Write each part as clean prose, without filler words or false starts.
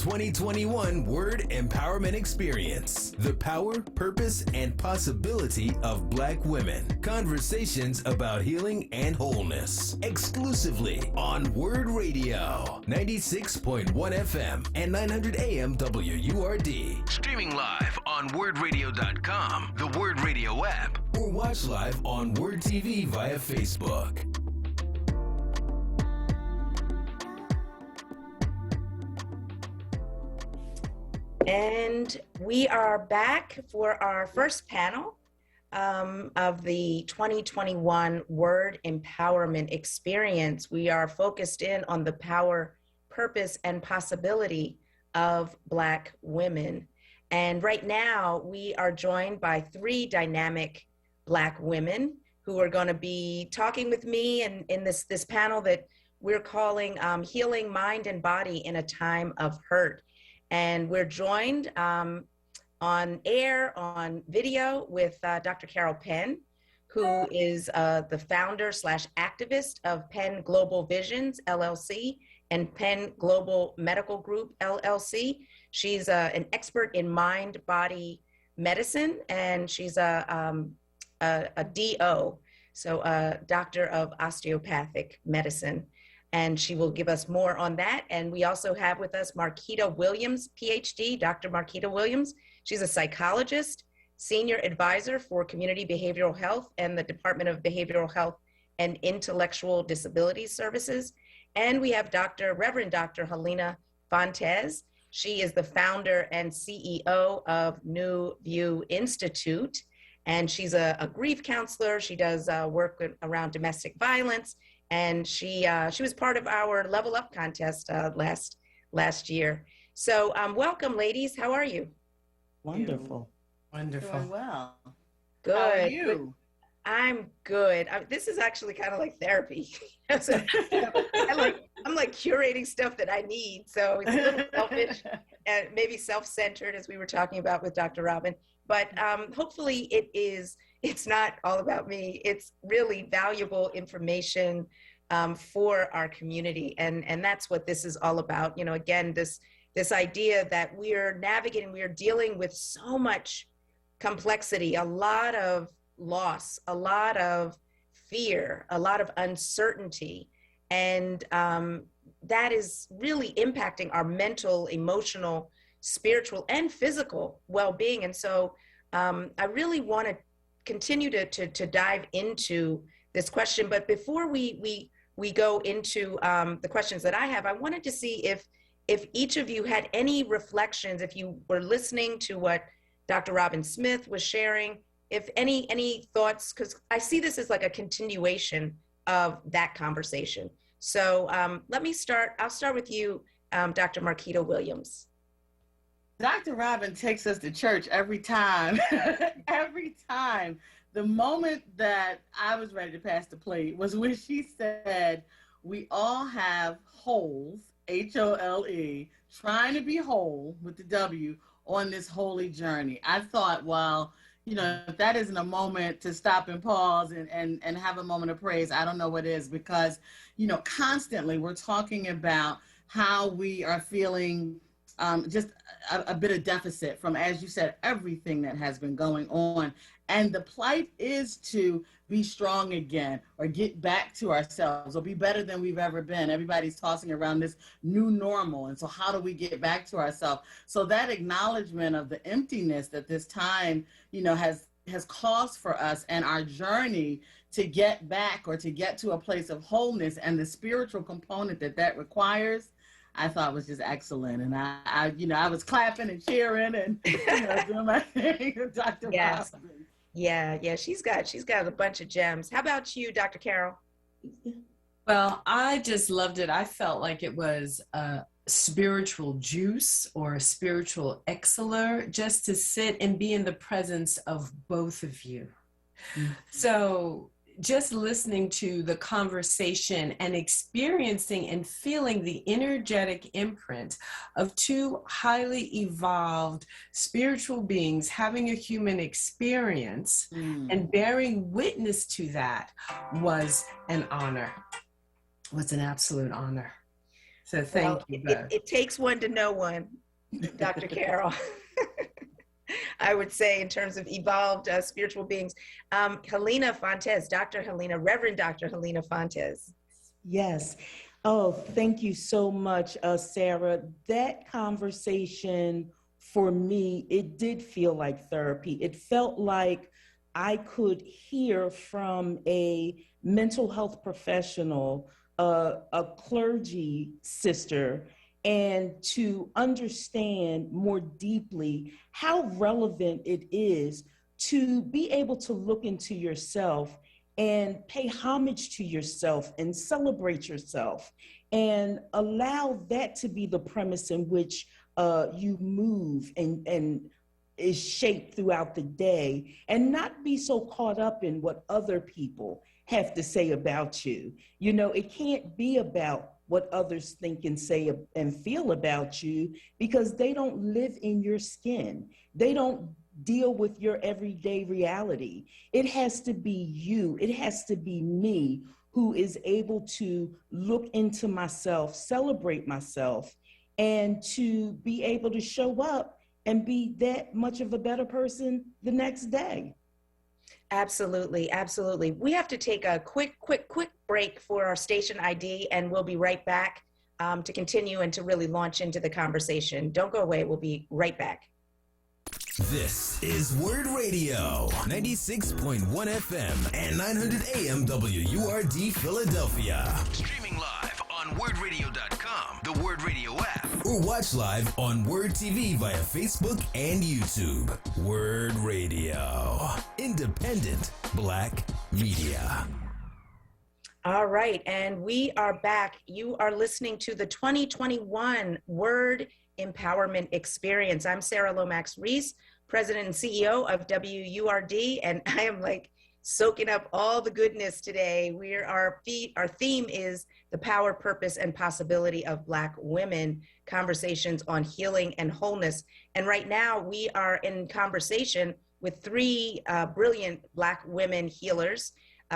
2021 WURD Empowerment Experience. The power, purpose, and possibility of Black women. Conversations about healing and wholeness. Exclusively on WURD Radio. 96.1 FM and 900 AM WURD. Streaming live on WURDradio.com, the WURD Radio app, or watch live on WURD TV via Facebook. And we are back for our first panel of the 2021 WURD Empowerment Experience. We are focused in on the power, purpose, and possibility of Black women. And right now, we are joined by three dynamic Black women who are going to be talking with me in this panel that we're calling Healing Mind and Body in a Time of Hurt. And we're joined on air, on video with Dr. Carol Penn, who is the founder / activist of Penn Global Visions, LLC, and Penn Global Medical Group, LLC. She's an expert in mind-body medicine, and she's a DO, so a doctor of osteopathic medicine. And she will give us more on that. And we also have with us Marquita Williams, PhD, Dr. Marquita Williams. She's a psychologist, senior advisor for community behavioral health and the Department of Behavioral Health and Intellectual Disability Services. And we have Reverend Dr. Helena Fontes. She is the founder and CEO of New View Institute. And she's a grief counselor. She does work around domestic violence. And she was part of our Level Up contest last year. So welcome, ladies. How are you? Wonderful. Wonderful. Doing well. Good. How are you? I'm good. This is actually kind of like therapy. So, I'm like curating stuff that I need. So it's a little selfish and maybe self-centered, as we were talking about with Dr. Robin. But hopefully it's not all about me. It's really valuable information for our community. And that's what this is all about. You know, again, this idea that we are dealing with so much complexity, a lot of loss, a lot of fear, a lot of uncertainty. And that is really impacting our mental, emotional, spiritual, and physical well-being. And so I really want to continue to dive into this question. But before we go into the questions that I have, I wanted to see if each of you had any reflections, if you were listening to what Dr. Robin Smith was sharing, if any thoughts, because I see this as like a continuation of that conversation. So I'll start with you, Dr. Marquita Williams. Dr. Robin takes us to church every time. Every time. The moment that I was ready to pass the plate was when she said, we all have holes, H-O-L-E, trying to be whole with the W on this holy journey. I thought, well, you know, if that isn't a moment to stop and pause and have a moment of praise, I don't know what is, because, you know, constantly we're talking about how we are feeling just a bit of deficit from, as you said, everything that has been going on. And the plight is to be strong again, or get back to ourselves, or be better than we've ever been. Everybody's tossing around this new normal. And so how do we get back to ourselves? So that acknowledgement of the emptiness that this time, you know, has caused for us, and our journey to get back or to get to a place of wholeness, and the spiritual component that requires, I thought was just excellent. And I was clapping and cheering and doing my thing with Dr. Yes. Robin. Yeah, she's got a bunch of gems. How about you, Dr. Carol? Well, I just loved it. I felt like it was a spiritual juice or a spiritual exceller, just to sit and be in the presence of both of you. Mm-hmm. So just listening to the conversation and experiencing and feeling the energetic imprint of two highly evolved spiritual beings having a human experience and bearing witness to that was an honor, was an absolute honor. So thank Well, you it, both. it takes one to know one, Dr. Carol. I would say in terms of evolved spiritual beings. Helena Fontes, Dr. Helena, Reverend Dr. Helena Fontes. Yes. Oh, thank you so much, Sarah. That conversation for me, it did feel like therapy. It felt like I could hear from a mental health professional, a clergy sister, and to understand more deeply how relevant it is to be able to look into yourself and pay homage to yourself and celebrate yourself and allow that to be the premise in which you move and is shaped throughout the day, and not be so caught up in what other people have to say about you. You know, it can't be about what others think and say and feel about you, because they don't live in your skin. They don't deal with your everyday reality. It has to be you. It has to be me who is able to look into myself, celebrate myself, and to be able to show up and be that much of a better person the next day. Absolutely, absolutely. We have to take a quick break for our station ID, and we'll be right back to continue and to really launch into the conversation. Don't go away. We'll be right back. This is WURD Radio, 96.1 FM and 900 AM WURD Philadelphia. Streaming live on wordradio.com, the WURD Radio app, or watch live on WURD TV via Facebook and YouTube. WURD Radio, independent Black media. All right, and we are back. You are listening to the 2021 WURD Empowerment Experience. I'm Sarah Lomax Reese, President and CEO of WURD, and I am like soaking up all the goodness today. Our theme is the power, purpose, and possibility of Black women, conversations on healing and wholeness. And right now we are in conversation with three brilliant Black women healers,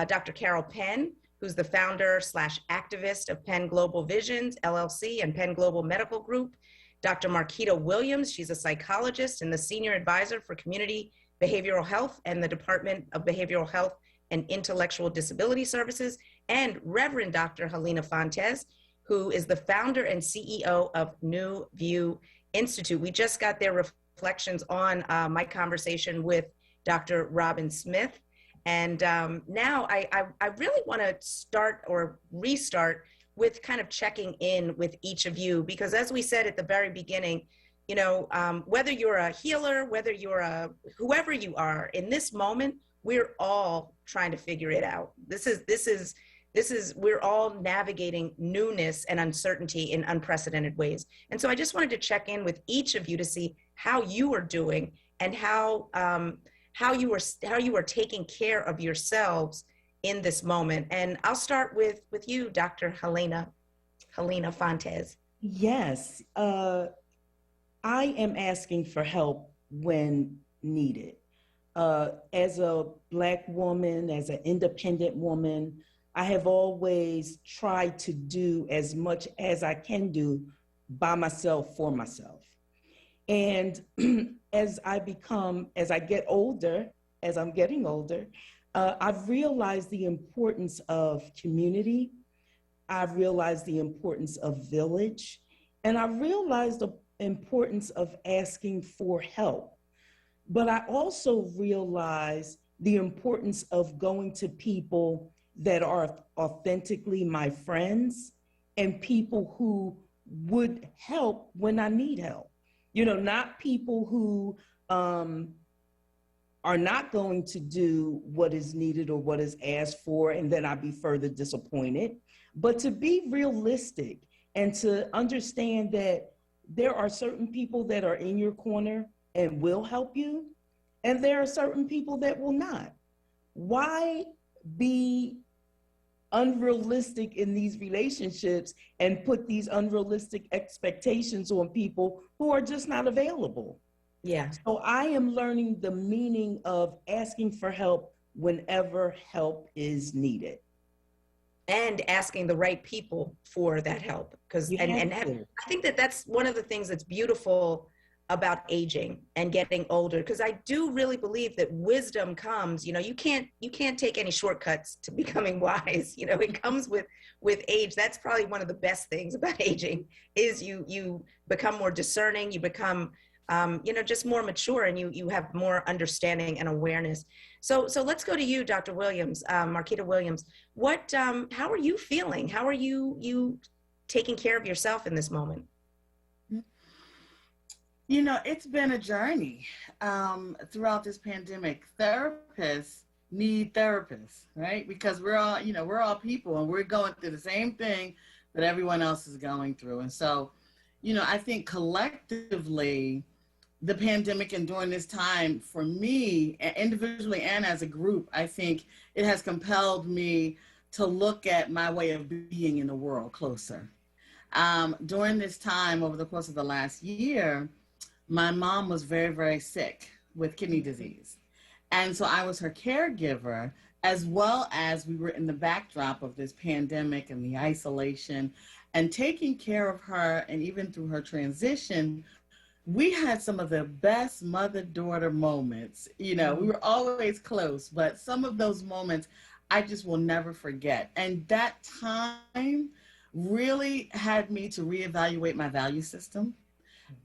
Dr. Carol Penn, who's the founder / activist of Penn Global Visions, LLC, and Penn Global Medical Group. Dr. Marquita Williams, she's a psychologist and the senior advisor for community behavioral health and the Department of Behavioral Health and Intellectual Disability Services. And Reverend Dr. Helena Fontes, who is the founder and CEO of New View Institute. We just got their reflections on my conversation with Dr. Robin Smith. And now I really want to start or restart with kind of checking in with each of you, because as we said at the very beginning, you know, whether you're a healer, whether you're whoever you are in this moment, we're all trying to figure it out. We're all navigating newness and uncertainty in unprecedented ways. And so I just wanted to check in with each of you to see how you are doing and how you are taking care of yourselves in this moment. And I'll start with you, Dr. Helena Fontes. Yes, I am asking for help when needed. As a Black woman, as an independent woman, I have always tried to do as much as I can do by myself, for myself. And as I get older, as I'm getting older, I've realized the importance of community. I've realized the importance of village. And I realized the importance of asking for help. But I also realize the importance of going to people that are authentically my friends and people who would help when I need help. You know, not people who are not going to do what is needed or what is asked for, and then I'd be further disappointed, but to be realistic and to understand that there are certain people that are in your corner and will help you, and there are certain people that will not. Why be unrealistic in these relationships and put these unrealistic expectations on people who are just not available? Yeah. So I am learning the meaning of asking for help whenever help is needed. and asking the right people for that help. Because I think that that's one of the things that's beautiful about aging and getting older, because I do really believe that wisdom comes, you can't take any shortcuts to becoming wise. It comes with age. That's probably one of the best things about aging, is you become more discerning, you become just more mature, and you have more understanding and awareness. So let's go to you, Dr. Williams, Marquita Williams. How are you feeling? How are you taking care of yourself in this moment? It's been a journey throughout this pandemic. Therapists need therapists, right? Because we're all people, and we're going through the same thing that everyone else is going through. And so, I think collectively, the pandemic and during this time, for me, individually and as a group, I think it has compelled me to look at my way of being in the world closer. During this time, over the course of the last year, my mom was very, very sick with kidney disease. And so I was her caregiver, as well as we were in the backdrop of this pandemic and the isolation, and taking care of her. And even through her transition, we had some of the best mother-daughter moments. We were always close, but some of those moments I just will never forget. And that time really had me to reevaluate my value system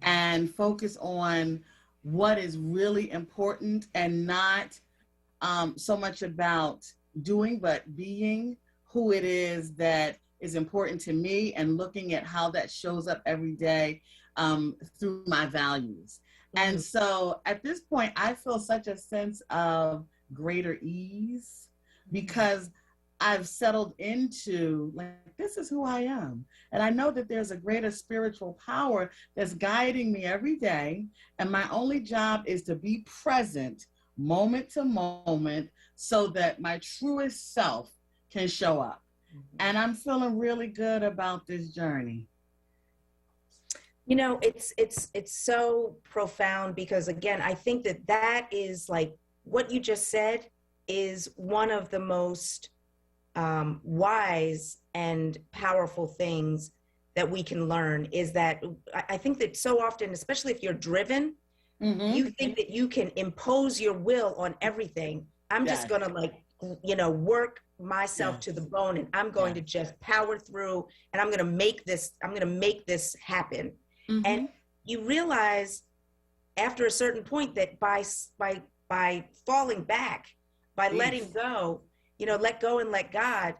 and focus on what is really important, and not so much about doing, but being who it is that is important to me, and looking at how that shows up every day through my values. Mm-hmm. And so at this point, I feel such a sense of greater ease, because I've settled into, this is who I am. And I know that there's a greater spiritual power that's guiding me every day. And my only job is to be present moment to moment, so that my truest self can show up. Mm-hmm. And I'm feeling really good about this journey. It's so profound, because again, I think that is, like what you just said, is one of the most wise and powerful things that we can learn. Is that I think that so often, especially if you're driven, mm-hmm. you think that you can impose your will on everything. I'm just going to work myself to the bone, and I'm going to just power through, and I'm going to make this happen. Mm-hmm. And you realize after a certain point that by falling back, by letting go, let go and let God,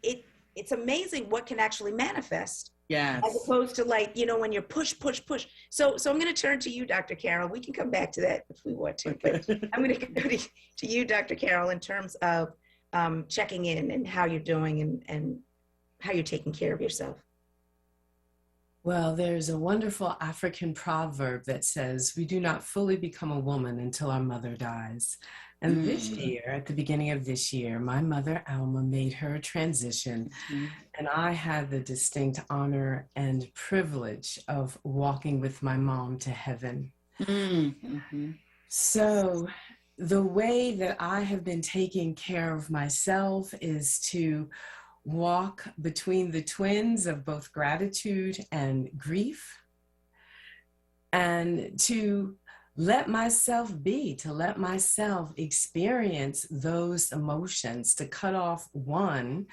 it's amazing what can actually manifest. Yes. As opposed to when you're push. So I'm going to turn to you, Dr. Carol. We can come back to that if we want to, but I'm going to go to you, Dr. Carol, in terms of checking in and how you're doing and how you're taking care of yourself. Well, there's a wonderful African proverb that says, we do not fully become a woman until our mother dies. And this year, at the beginning of this year, my mother, Alma, made her transition. Mm-hmm. And I had the distinct honor and privilege of walking with my mom to heaven. Mm-hmm. So the way that I have been taking care of myself is to walk between the twins of both gratitude and grief, and to let myself be, to let myself experience those emotions. To cut off one,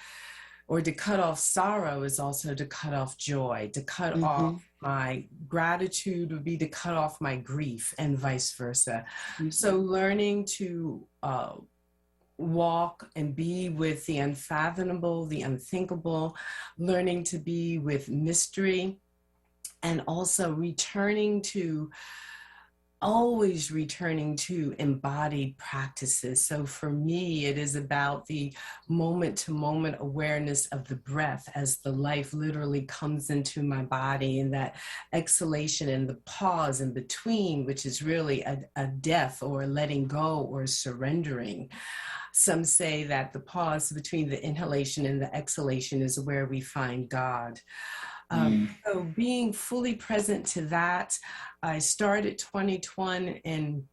or to cut off sorrow, is also to cut off joy. To cut off my gratitude would be to cut off my grief, and vice versa. So learning to walk and be with the unfathomable, the unthinkable, learning to be with mystery, and also always returning to embodied practices. So for me, it is about the moment-to-moment awareness of the breath as the life literally comes into my body, and that exhalation and the pause in between, which is really a death or letting go or surrendering. Some say that the pause between the inhalation and the exhalation is where we find God. So being fully present to that, I started 2021 in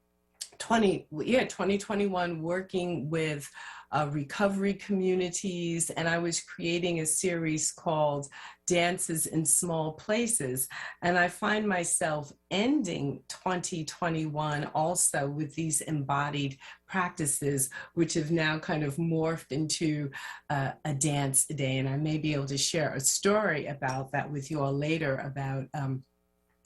2021, working with recovery communities, and I was creating a series called Dances in Small Places. And I find myself ending 2021 also with these embodied practices, which have now kind of morphed into a dance a day. And I may be able to share a story about that with you all later about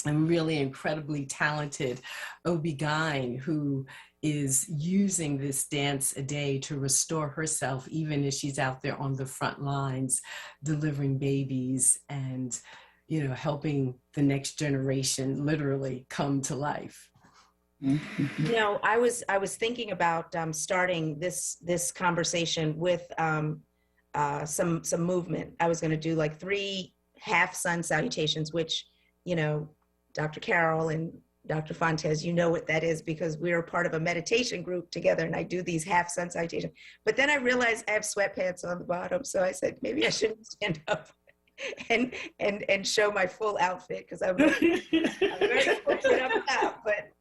a really incredibly talented OB-GYN who is using this dance a day to restore herself, even as she's out there on the front lines, delivering babies and, you know, helping the next generation literally come to life. You know, I was thinking about starting this conversation with some movement. I was going to do like 3 half sun salutations, which, you know, Dr. Carol and Dr. Fontes, you know what that is because we're part of a meditation group together and I do these half sun salutations. But then I realized I have sweatpants on the bottom. So I said, maybe I shouldn't stand up and show my full outfit because I'm very fortunate up now, but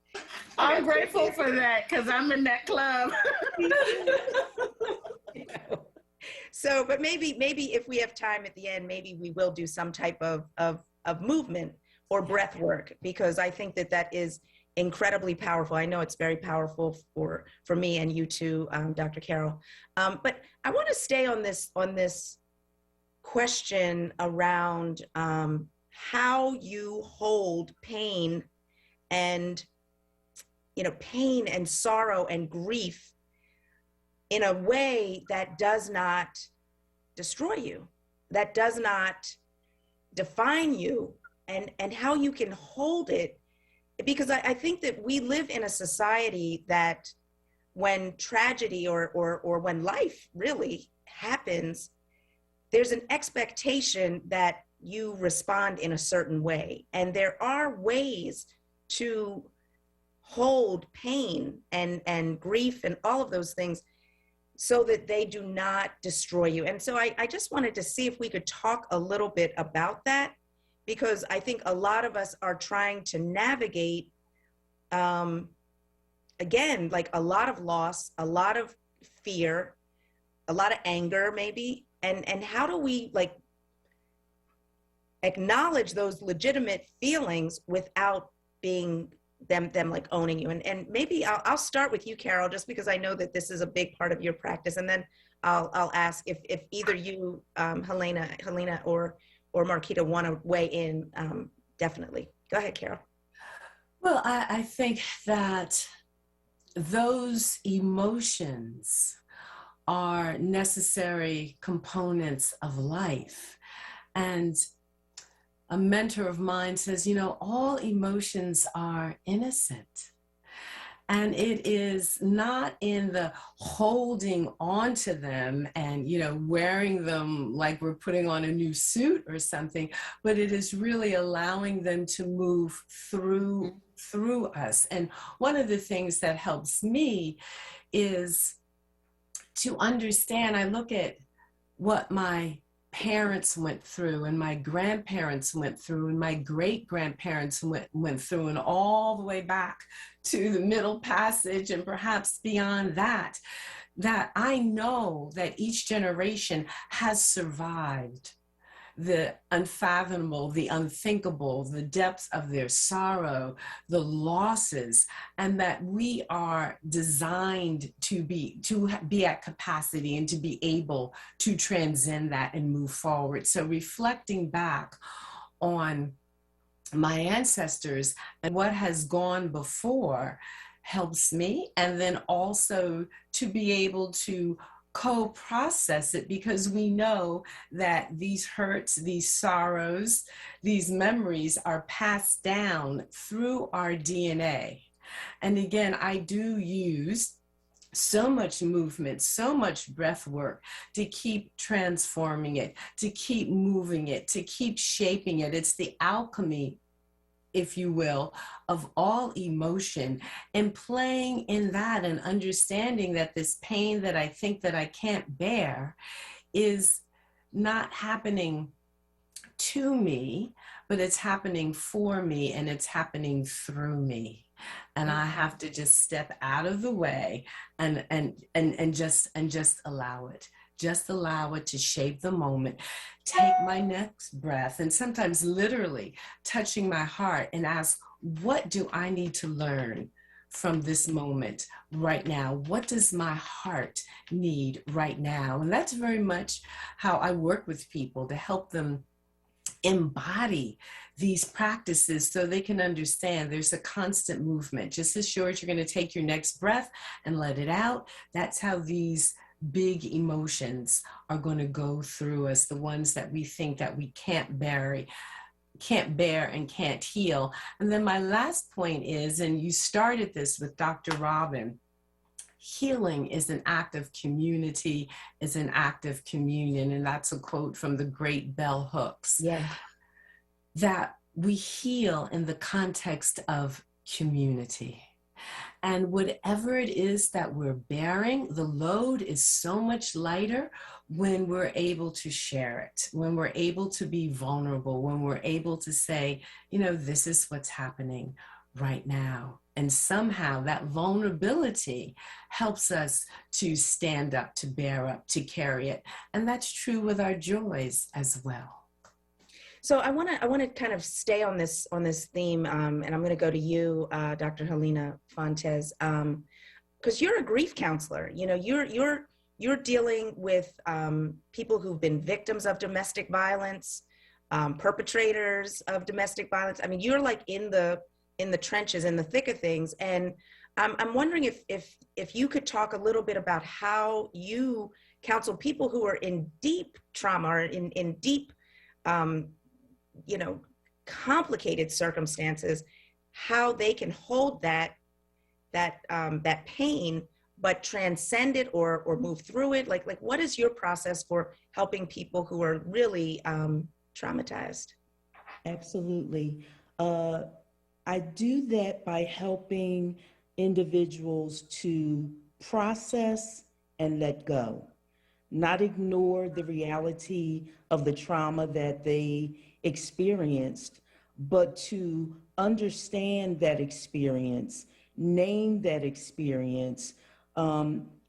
I'm grateful for that because I'm in that club. You know. So, but maybe if we have time at the end, maybe we will do some type of movement or breath work, because I think that is incredibly powerful. I know it's very powerful for me and you too, Dr. Carol. But I want to stay on this question around how you hold pain and, you know, pain and sorrow and grief in a way that does not destroy you, that does not define you, and how you can hold it. Because I think that we live in a society that when tragedy or when life really happens, there's an expectation that you respond in a certain way. And there are ways to hold pain and grief and all of those things so that they do not destroy you. And so I just wanted to see if we could talk a little bit about that, because I think a lot of us are trying to navigate, again, like a lot of loss, a lot of fear, a lot of anger maybe, and how do we like acknowledge those legitimate feelings without being them like owning you. And maybe I'll start with you, Carol, just because I know that this is a big part of your practice, and then I'll ask if either you, Helena or Marquita want to weigh in. Definitely. Go ahead, Carol. Well, I think that those emotions are necessary components of life. And a mentor of mine says, you know, all emotions are innocent. And it is not in the holding on to them and, you know, wearing them like we're putting on a new suit or something, but it is really allowing them to move through us. And one of the things that helps me is to understand, I look at what my parents went through and my grandparents went through and my great-grandparents went through, and all the way back to the Middle Passage and perhaps beyond that I know that each generation has survived the unfathomable, the unthinkable, the depths of their sorrow, the losses, and that we are designed to be at capacity and to be able to transcend that and move forward. So reflecting back on my ancestors and what has gone before helps me, and then also to be able to co-process it, because we know that these hurts, these sorrows, these memories are passed down through our DNA. And again, I do use so much movement, so much breath work to keep transforming it, to keep moving it, to keep shaping it. It's the alchemy, if you will, of all emotion, and playing in that and understanding that this pain that I think that I can't bear is not happening to me, but it's happening for me and it's happening through me. and I have to just step out of the way and just allow it. Just allow it to shape the moment. Take my next breath, and sometimes literally touching my heart and ask, what do I need to learn from this moment right now? What does my heart need right now? And that's very much how I work with people, to help them embody these practices so they can understand there's a constant movement. Just as sure as you're going to take your next breath and let it out, that's how these big emotions are going to go through us, the ones that we think that we can't bear and can't heal. And then my last point is, and you started this with Dr. Robin, healing is an act of community, is an act of communion. And that's a quote from the great Bell Hooks. Yeah. That we heal in the context of community. And whatever it is that we're bearing, the load is so much lighter when we're able to share it, when we're able to be vulnerable, when we're able to say, you know, this is what's happening right now. And somehow that vulnerability helps us to stand up, to bear up, to carry it. And that's true with our joys as well. So I want to kind of stay on this theme, and I'm going to go to you, Dr. Helena Fontes, because you're a grief counselor. You know, you're dealing with people who've been victims of domestic violence, perpetrators of domestic violence. I mean, you're like in the trenches, in the thick of things, and I'm wondering if you could talk a little bit about how you counsel people who are in deep trauma or in deep complicated circumstances, how they can hold that pain, but transcend it or move through it. Like what is your process for helping people who are really traumatized? Absolutely. I do that by helping individuals to process and let go, not ignore the reality of the trauma that they experienced, but to understand that experience, name that experience,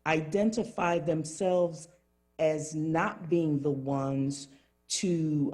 identify themselves as not being the ones to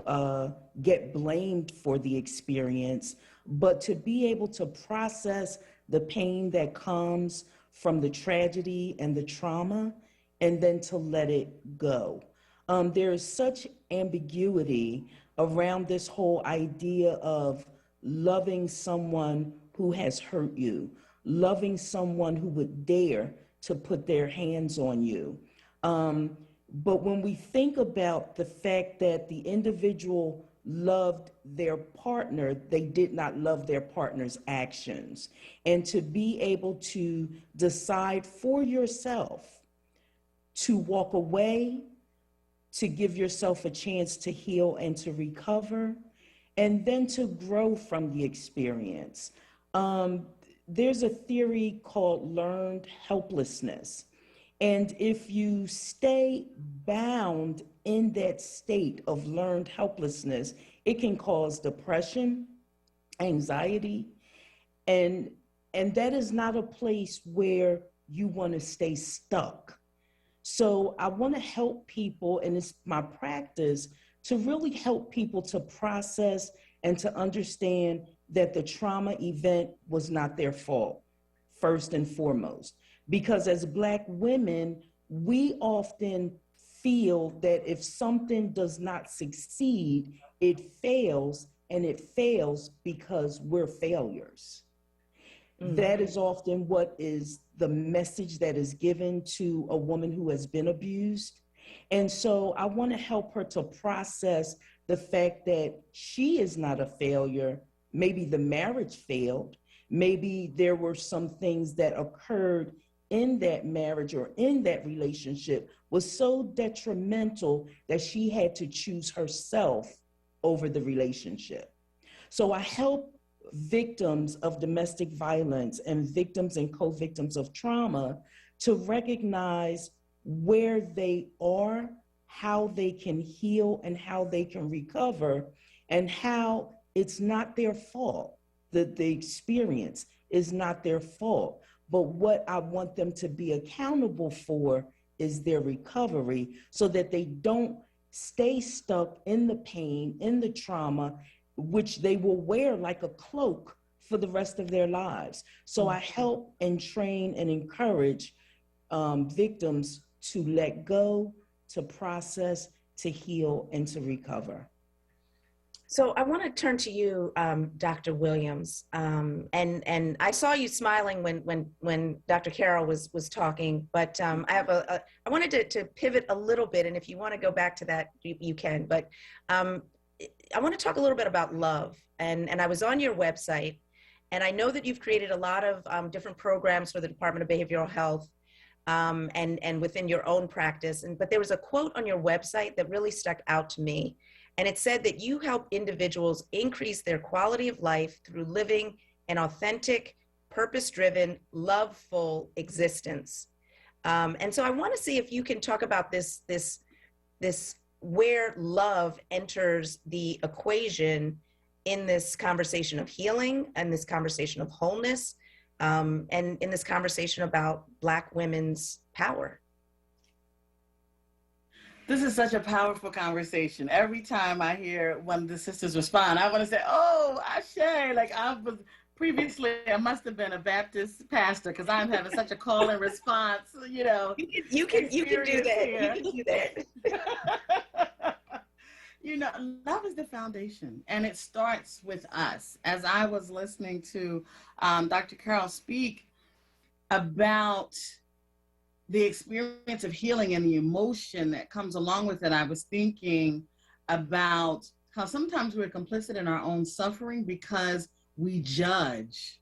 get blamed for the experience, but to be able to process the pain that comes from the tragedy and the trauma, and then to let it go. There is such ambiguity around this whole idea of loving someone who has hurt you, loving someone who would dare to put their hands on you. But when we think about the fact that the individual loved their partner, they did not love their partner's actions. And to be able to decide for yourself to walk away, to give yourself a chance to heal and to recover, and then to grow from the experience. There's a theory called learned helplessness. And if you stay bound in that state of learned helplessness, it can cause depression, anxiety, and that is not a place where you want to stay stuck. So I want to help people, and it's my practice, to really help people to process and to understand that the trauma event was not their fault, first and foremost. Because as Black women, we often feel that if something does not succeed, it fails, and it fails because we're failures. Mm-hmm. That is often what is the message that is given to a woman who has been abused. And so I want to help her to process the fact that she is not a failure. Maybe the marriage failed. Maybe there were some things that occurred in that marriage or in that relationship was so detrimental that she had to choose herself over the relationship. So I help victims of domestic violence and victims and co-victims of trauma to recognize where they are, how they can heal and how they can recover, and how it's not their fault. the experience is not their fault. But what I want them to be accountable for is their recovery, so that they don't stay stuck in the pain, in the trauma, which they will wear like a cloak for the rest of their lives. So I help and train and encourage victims to let go, to process, to heal, and to recover. So I want to turn to you, Dr. Williams, and I saw you smiling when Dr. Carroll was talking, but I wanted to pivot a little bit, and if you want to go back to that, you can. But I want to talk a little bit about love, and I was on your website, and I know that you've created a lot of different programs for the Department of Behavioral Health, and within your own practice, but there was a quote on your website that really stuck out to me. And it said that you help individuals increase their quality of life through living an authentic, purpose-driven, love-full existence. And so I want to see if you can talk about this where love enters the equation in this conversation of healing and this conversation of wholeness, and in this conversation about Black women's power. This is such a powerful conversation. Every time I hear one of the sisters respond, I want to say, oh, Ashe, like I was previously, I must have been a Baptist pastor because I'm having such a call and response, you know. You can do that. You can do that. You know, love is the foundation, and it starts with us. As I was listening to Dr. Carroll speak about the experience of healing and the emotion that comes along with it, I was thinking about how sometimes we're complicit in our own suffering because we judge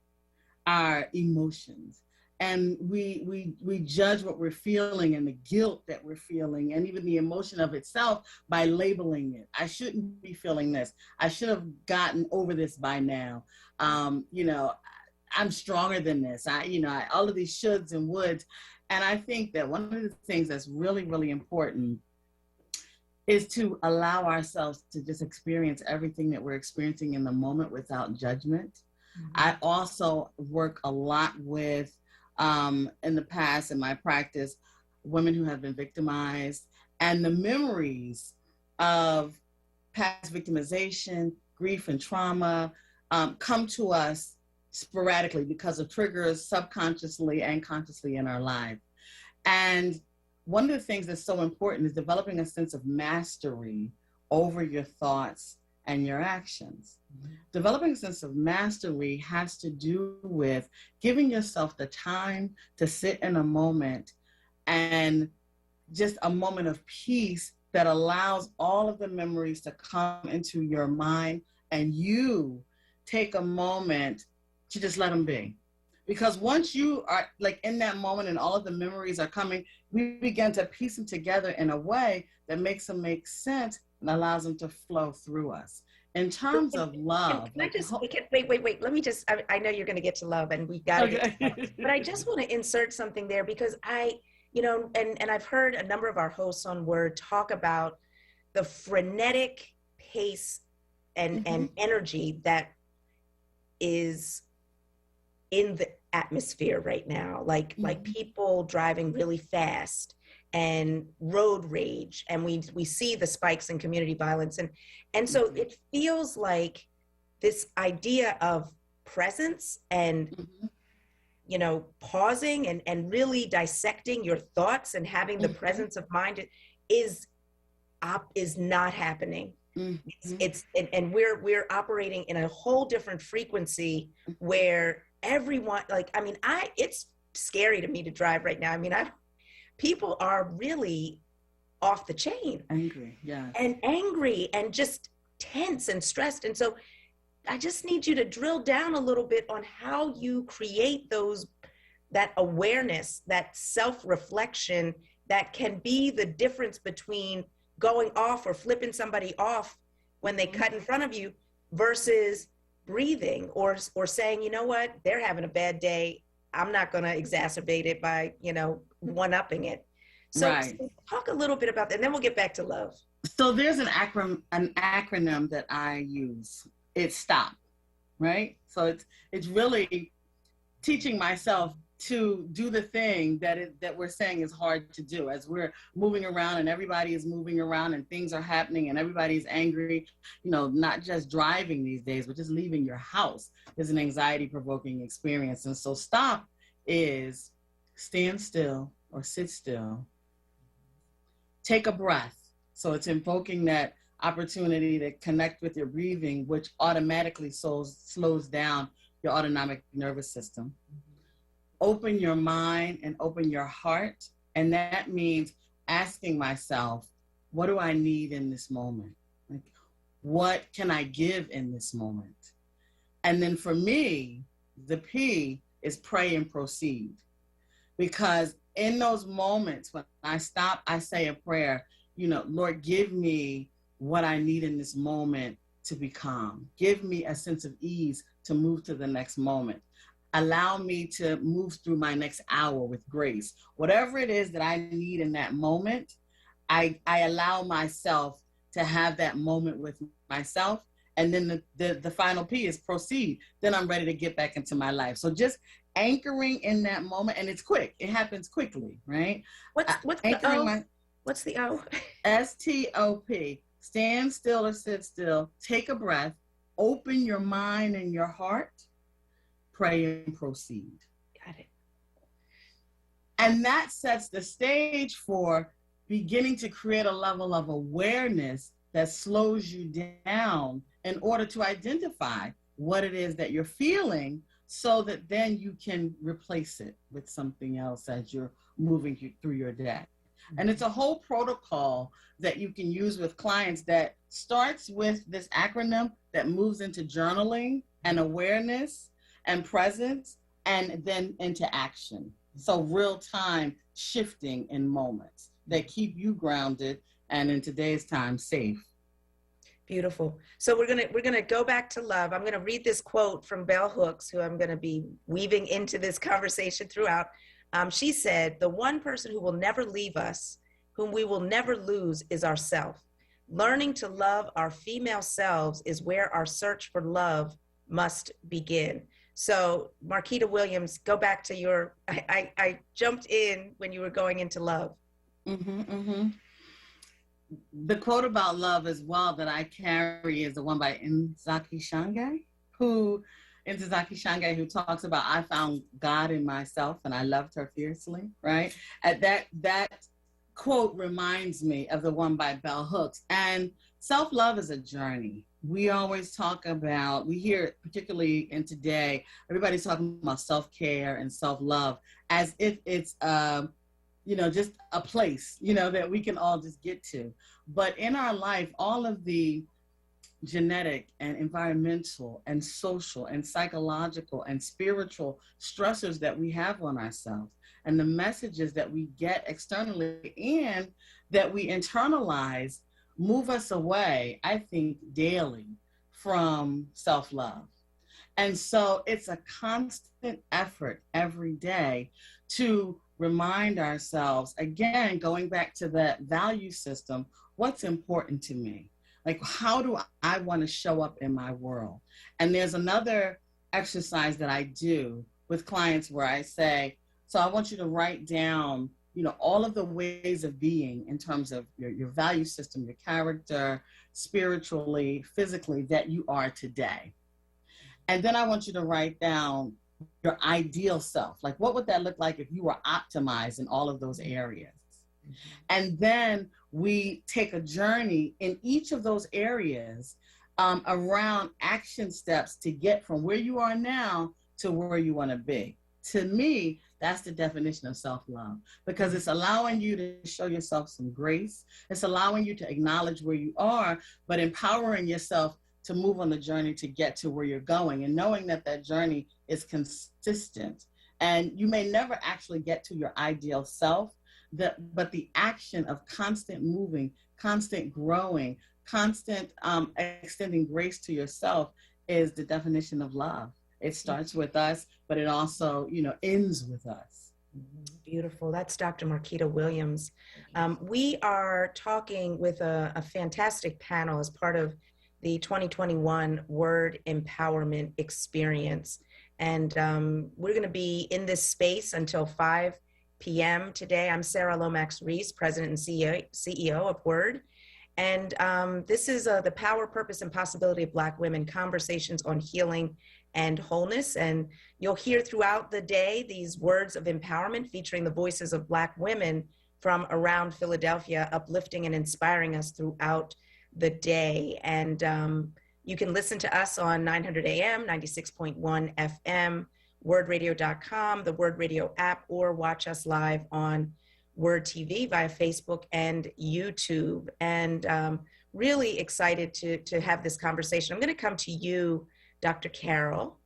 our emotions, and we judge what we're feeling and the guilt that we're feeling, and even the emotion of itself, by labeling it. I shouldn't be feeling this. I should have gotten over this by now. You know, I'm stronger than this. All of these shoulds and woulds. And I think that one of the things that's really, really important is to allow ourselves to just experience everything that we're experiencing in the moment without judgment. Mm-hmm. I also work a lot with, in the past, in my practice, women who have been victimized, and the memories of past victimization, grief, and trauma come to us sporadically because of triggers subconsciously and consciously in our life. And one of the things that's so important is developing a sense of mastery over your thoughts and your actions. Mm-hmm. Developing a sense of mastery has to do with giving yourself the time to sit in a moment, and just a moment of peace that allows all of the memories to come into your mind, and you take a moment to just let them be. Because once you are like in that moment and all of the memories are coming, we begin to piece them together in a way that makes them make sense and allows them to flow through us. In terms of love. Wait. Let me just, I know you're going to get to love, and we got to get to love. But I just want to insert something there, because and I've heard a number of our hosts on WURD talk about the frenetic pace and energy that is in the atmosphere right now, like people driving really fast and road rage, and we see the spikes in community violence, and so it feels like this idea of presence and pausing and really dissecting your thoughts and having the presence of mind is not happening. And we're operating in a whole different frequency where everyone, it's scary to me to drive right now. People are really off the chain. Angry and just tense and stressed. And so I just need you to drill down a little bit on how you create that awareness, that self-reflection that can be the difference between going off or flipping somebody off when they cut in front of you versus breathing or saying, you know what, they're having a bad day. I'm not going to exacerbate it by, one-upping it. So talk a little bit about that, and then we'll get back to love. So there's an acronym that I use. It's STOP, right? So it's really teaching myself to do the thing that we're saying is hard to do as we're moving around and everybody is moving around and things are happening and everybody's angry, not just driving these days, but just leaving your house is an anxiety provoking experience. And so stop is stand still or sit still, take a breath. So it's invoking that opportunity to connect with your breathing, which automatically slows down your autonomic nervous system. Open your mind and open your heart. And that means asking myself, what do I need in this moment? Like, what can I give in this moment? And then for me, the P is pray and proceed. Because in those moments when I stop, I say a prayer, Lord, give me what I need in this moment to be calm. Give me a sense of ease to move to the next moment. Allow me to move through my next hour with grace. Whatever it is that I need in that moment, I allow myself to have that moment with myself. And then the final P is proceed. Then I'm ready to get back into my life. So just anchoring in that moment, and it's quick. It happens quickly, right? What's anchoring the O? What's the O? STOP. Stand still or sit still. Take a breath. Open your mind and your heart. Pray and proceed. Got it. And that sets the stage for beginning to create a level of awareness that slows you down in order to identify what it is that you're feeling, so that then you can replace it with something else as you're moving through your day. And it's a whole protocol that you can use with clients that starts with this acronym that moves into journaling and awareness and presence, and then into action. So real time shifting in moments that keep you grounded and in today's time safe. Beautiful. So we're gonna go back to love. I'm gonna read this quote from Bell Hooks, who I'm gonna be weaving into this conversation throughout. She said, "The one person who will never leave us, whom we will never lose, is ourself. Learning to love our female selves is where our search for love must begin." So Marquita Williams, go back to your, I jumped in when you were going into love. The quote about love as well that I carry is the one by Ntozake Shange, who talks about, I found God in myself and I loved her fiercely, right? At that quote reminds me of the one by Bell Hooks. And self-love is a journey. We always talk about, we hear it particularly in today, everybody's talking about self-care and self-love as if it's, just a place, that we can all just get to. But in our life, all of the genetic and environmental and social and psychological and spiritual stressors that we have on ourselves and the messages that we get externally and that we internalize move us away, I think, daily from self-love. And so it's a constant effort every day to remind ourselves, again, going back to that value system, what's important to me? Like, how do I want to show up in my world? And there's another exercise that I do with clients where I say, so I want you to write down, all of the ways of being in terms of your value system, your character, spiritually, physically, that you are today. And then I want you to write down your ideal self. Like, what would that look like if you were optimized in all of those areas? And then we take a journey in each of those areas around action steps to get from where you are now to where you want to be. To me, that's the definition of self-love, because it's allowing you to show yourself some grace. It's allowing you to acknowledge where you are, but empowering yourself to move on the journey to get to where you're going, and knowing that that journey is consistent. And you may never actually get to your ideal self, but the action of constant moving, constant growing, constant extending grace to yourself is the definition of love. It starts with us, but it also, ends with us. Beautiful. That's Dr. Marquita Williams. We are talking with a fantastic panel as part of the 2021 Word Empowerment Experience. And we're going to be in this space until 5 p.m. today. I'm Sarah Lomax Reese, President and CEO of WURD. And this is the power, purpose, and possibility of Black women, conversations on healing and wholeness. And you'll hear throughout the day these words of empowerment featuring the voices of Black women from around Philadelphia, uplifting and inspiring us throughout the day. And you can listen to us on 900 AM, 96.1 FM, wordradio.com, the Word Radio app, or watch us live on Word TV via Facebook and YouTube. And really excited to have this conversation. I'm going to come to you, Dr. Carol,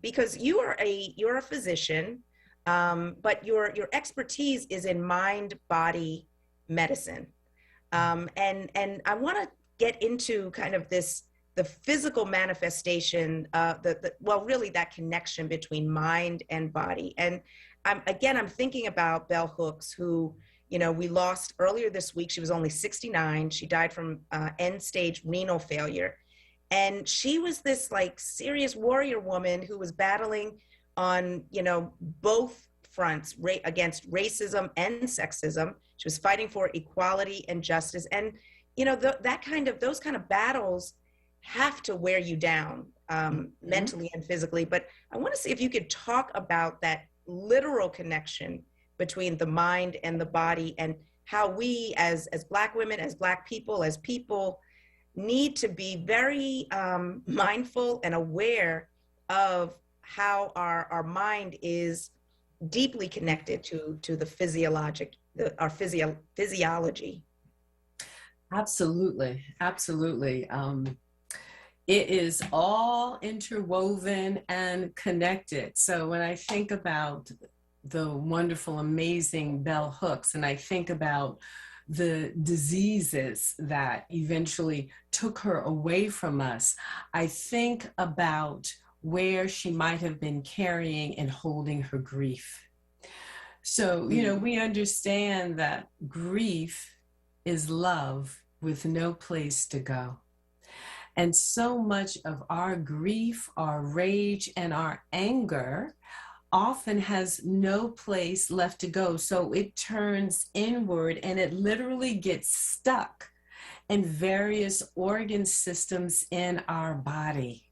because you're a physician, but your expertise is in mind-body medicine. And I want to get into kind of the physical manifestation, really that connection between mind and body. And I'm thinking about Bell Hooks, who, we lost earlier this week. She was only 69. She died from end-stage renal failure. And she was this like serious warrior woman who was battling on, both fronts against racism and sexism. She was fighting for equality and justice. And, those kind of battles have to wear you down mentally and physically. But I want to see if you could talk about that literal connection between the mind and the body, and how we as Black women, as Black people, as people, need to be very mindful and aware of how our mind is deeply connected to the physiology. Absolutely. It is all interwoven and connected. So when I think about the wonderful, amazing Bell Hooks, and I think about the diseases that eventually took her away from us, I think about where she might have been carrying and holding her grief. So, we understand that grief is love with no place to go. And so much of our grief, our rage, and our anger often has no place left to go. So it turns inward and it literally gets stuck in various organ systems in our body.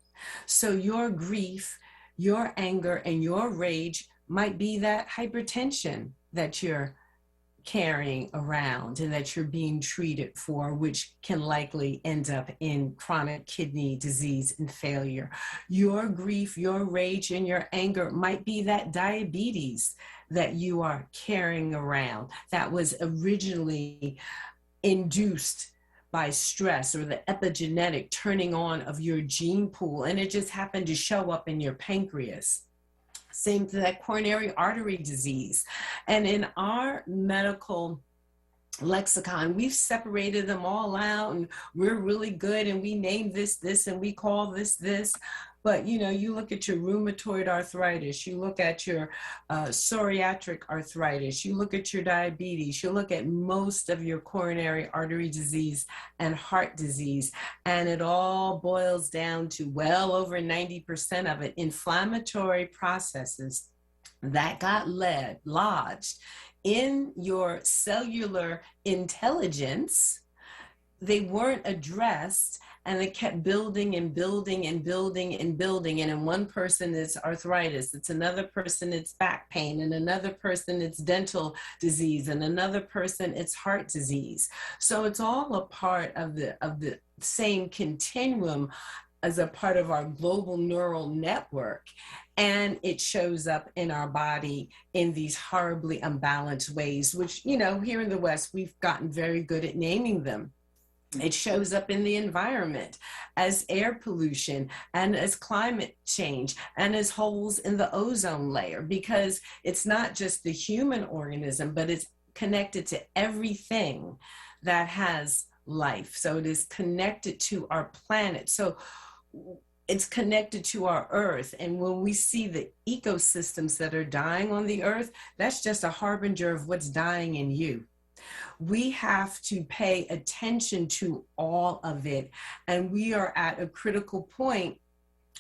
So your grief, your anger, and your rage might be that hypertension that you're carrying around and that you're being treated for, which can likely end up in chronic kidney disease and failure. Your grief, your rage, and your anger might be that diabetes that you are carrying around that was originally induced by stress or the epigenetic turning on of your gene pool, and it just happened to show up in your pancreas. Same to that coronary artery disease. And in our medical lexicon, we've separated them all out, and we're really good, and we name this, and we call this. But, you look at your rheumatoid arthritis, you look at your psoriatic arthritis, you look at your diabetes, you look at most of your coronary artery disease and heart disease, and it all boils down to well over 90% of it inflammatory processes that got lodged in your cellular intelligence. They weren't addressed, and they kept building and building and building and building. And in one person it's arthritis, it's another person it's back pain, and another person it's dental disease, and another person it's heart disease. So it's all a part of the same continuum as a part of our global neural network. And it shows up in our body in these horribly unbalanced ways, which, here in the West, we've gotten very good at naming them. It shows up in the environment as air pollution and as climate change and as holes in the ozone layer, because it's not just the human organism, but it's connected to everything that has life. So it is connected to our planet. So it's connected to our earth. And when we see the ecosystems that are dying on the earth, that's just a harbinger of what's dying in you. We have to pay attention to all of it. And we are at a critical point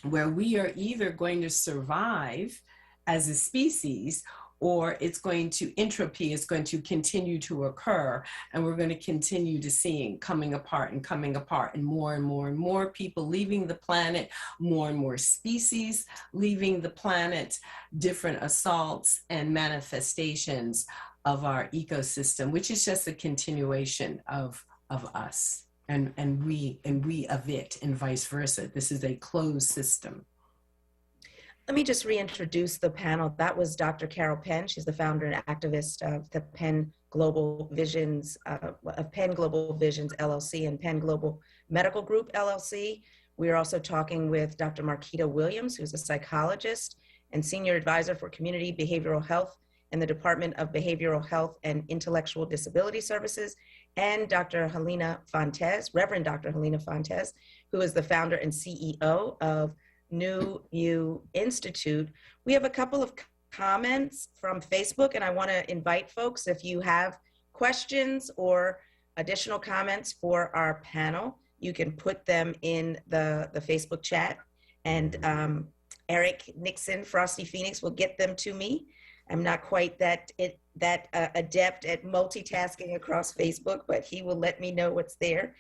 where we are either going to survive as a species, or it's going to entropy is going to continue to occur, and we're going to continue to see coming apart and more people leaving the planet, more and more species leaving the planet, different assaults and manifestations of our ecosystem, which is just a continuation of us. And we of it, and vice versa. This is a closed system. Let me just reintroduce the panel. That was Dr. Carol Penn. She's the founder and activist of the Penn Global Visions, of Penn Global Visions LLC and Penn Global Medical Group LLC. We are also talking with Dr. Marquita Williams, who's a psychologist and senior advisor for community behavioral health in the Department of Behavioral Health and Intellectual Disability Services, and Dr. Helena Fontes, Reverend Dr. Helena Fontes, who is the founder and CEO of New You Institute. We have a couple of comments from Facebook, and I want to invite folks, if you have questions or additional comments for our panel, you can put them in the Facebook chat, and Eric Nixon, Frosty Phoenix, will get them to me. I'm not quite that adept at multitasking across Facebook, but he will let me know what's there.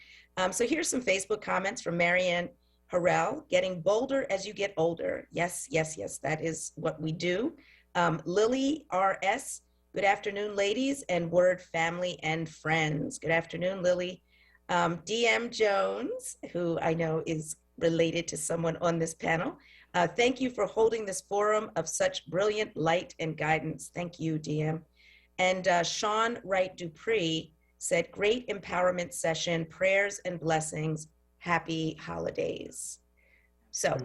So here's some Facebook comments from Marianne Harrell: getting bolder as you get older. Yes, yes, yes, that is what we do. Lily RS: good afternoon, ladies and WURD family and friends. Good afternoon, Lily. DM Jones, who I know is related to someone on this panel. Thank you for holding this forum of such brilliant light and guidance. Thank you, DM. And Sean Wright Dupree said, great empowerment session, prayers and blessings. Happy holidays. So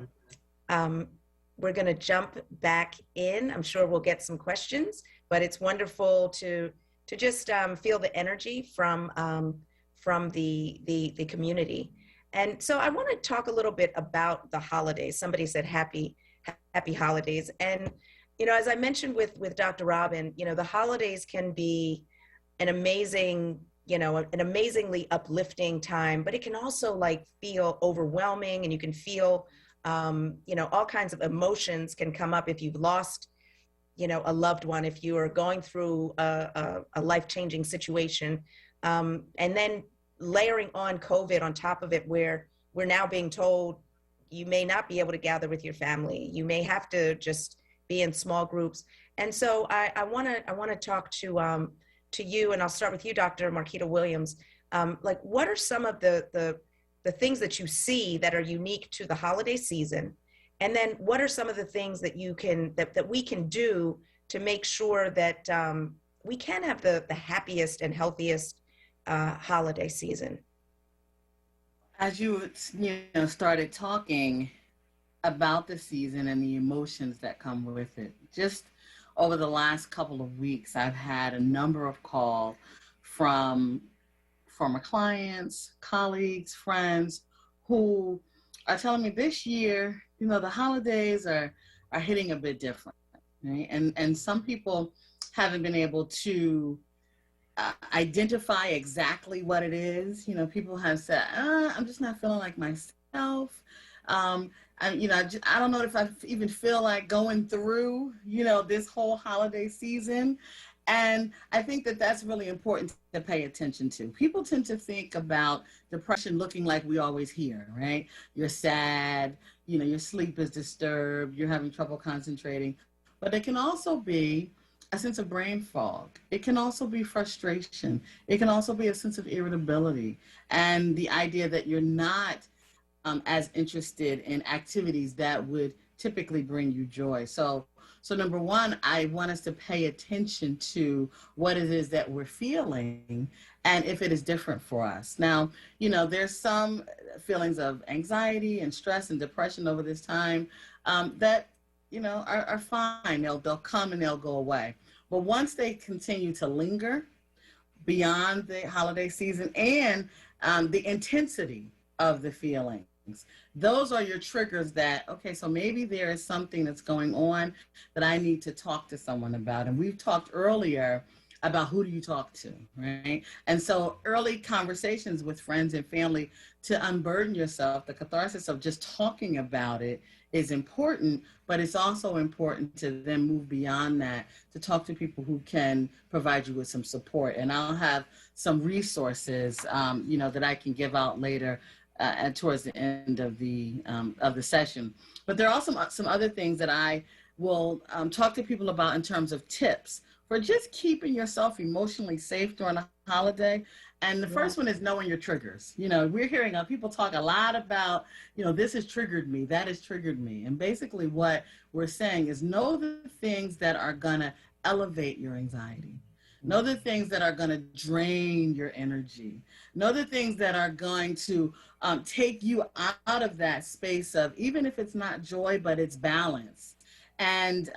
we're going to jump back in. I'm sure we'll get some questions, but it's wonderful to just feel the energy from the community. And so I want to talk a little bit about the holidays. Somebody said happy holidays. And, you know, as I mentioned with Dr. Robin, you know, the holidays can be an amazing, you know, an amazingly uplifting time, but it can also like feel overwhelming, and you can feel, you know, all kinds of emotions can come up if you've lost, you know, a loved one, if you are going through a life-changing situation. And then layering on COVID on top of it, where we're now being told you may not be able to gather with your family. You may have to just be in small groups. And so I want to talk to you, and I'll start with you, Dr. Marquita Williams. Like, what are some of the things that you see that are unique to the holiday season? And then what are some of the things that you can, that we can do to make sure that we can have the happiest and healthiest holiday season? As you started talking about the season and the emotions that come with it, just over the last couple of weeks, I've had a number of calls from former clients, colleagues, friends who are telling me this year, you know, the holidays are hitting a bit different, right? And some people haven't been able to identify exactly what it is. You know, people have said, I'm just not feeling like myself. I don't know if I even feel like going through, you know, this whole holiday season. And I think that that's really important to pay attention to. People tend to think about depression looking like we always hear, right? You're sad, you know, your sleep is disturbed, you're having trouble concentrating. But it can also be a sense of brain fog. It can also be frustration. It can also be a sense of irritability, and the idea that you're not as interested in activities that would typically bring you joy. So number one, I want us to pay attention to what it is that we're feeling and if it is different for us. Now, you know, there's some feelings of anxiety and stress and depression over this time that, you know, are fine. They'll come and they'll go away. But once they continue to linger beyond the holiday season and the intensity of the feelings, those are your triggers that, okay, so maybe there is something that's going on that I need to talk to someone about. And we've talked earlier about who do you talk to, right? And so early conversations with friends and family to unburden yourself, the catharsis of just talking about it is important, but it's also important to then move beyond that, to talk to people who can provide you with some support. And I'll have some resources, that I can give out later and towards the end of the session. But there are also some other things that I will talk to people about in terms of tips for just keeping yourself emotionally safe during a holiday. And the first one is knowing your triggers. We're hearing people talk a lot about, this has triggered me, that has triggered me. And basically what we're saying is know the things that are gonna elevate your anxiety. Know the things that are going to drain your energy. Know the things that are going to take you out of that space of, even if it's not joy, but it's balance. And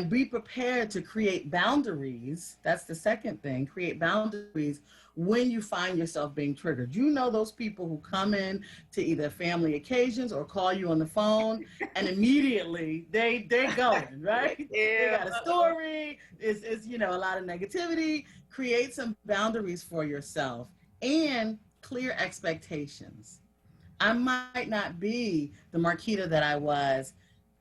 be prepared to create boundaries. That's the second thing, create boundaries when you find yourself being triggered. Those people who come in to either family occasions or call you on the phone and immediately they're going, right? Yeah. They got a story, it's a lot of negativity. Create some boundaries for yourself and clear expectations. I might not be the Marquita that I was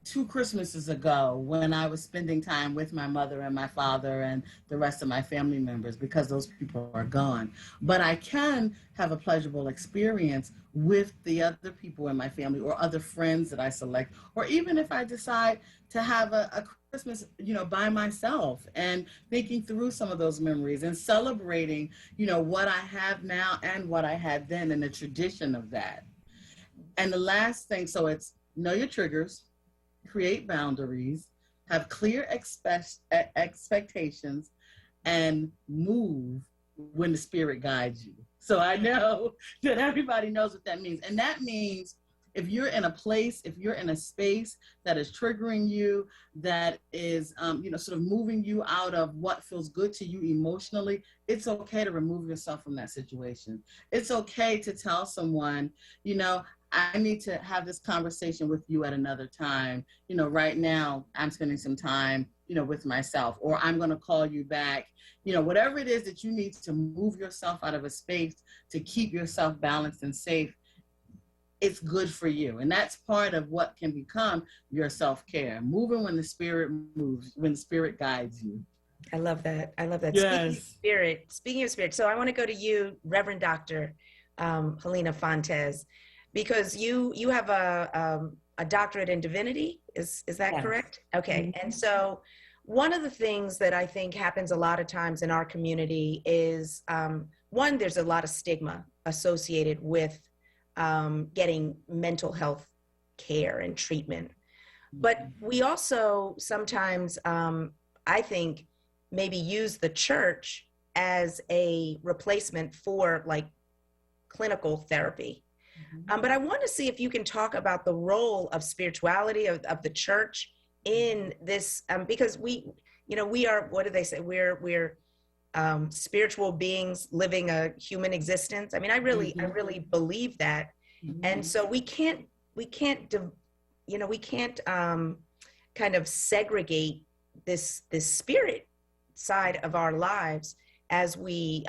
2 Christmases ago when I was spending time with my mother and my father and the rest of my family members, because those people are gone. But I can have a pleasurable experience with the other people in my family or other friends that I select, or even if I decide to have a Christmas, by myself, and thinking through some of those memories and celebrating, what I have now and what I had then, and the tradition of that. And the last thing, so it's know your triggers, create boundaries, have clear expectations, and move when the spirit guides you. So I know that everybody knows what that means. And that means if you're in a place, if you're in a space that is triggering you, that is, sort of moving you out of what feels good to you emotionally, it's okay to remove yourself from that situation. It's okay to tell someone, I need to have this conversation with you at another time. Right now I'm spending some time, with myself, or I'm going to call you back. Whatever it is that you need to move yourself out of a space to keep yourself balanced and safe, it's good for you. And that's part of what can become your self-care. Moving when the spirit moves, when the spirit guides you. I love that. Yes. Speaking of spirit. So I want to go to you, Reverend Dr. Helena Fontes, because you have a doctorate in divinity. Is that Yes. correct? Okay. Mm-hmm. And so one of the things that I think happens a lot of times in our community is, one, there's a lot of stigma associated with getting mental health care and treatment. But we also sometimes, I think, maybe use the church as a replacement for like clinical therapy. But I want to see if you can talk about the role of spirituality of the church in this, because we are, what do they say? We're spiritual beings living a human existence. I mean, I really believe that. And so we can't kind of segregate this spirit side of our lives as we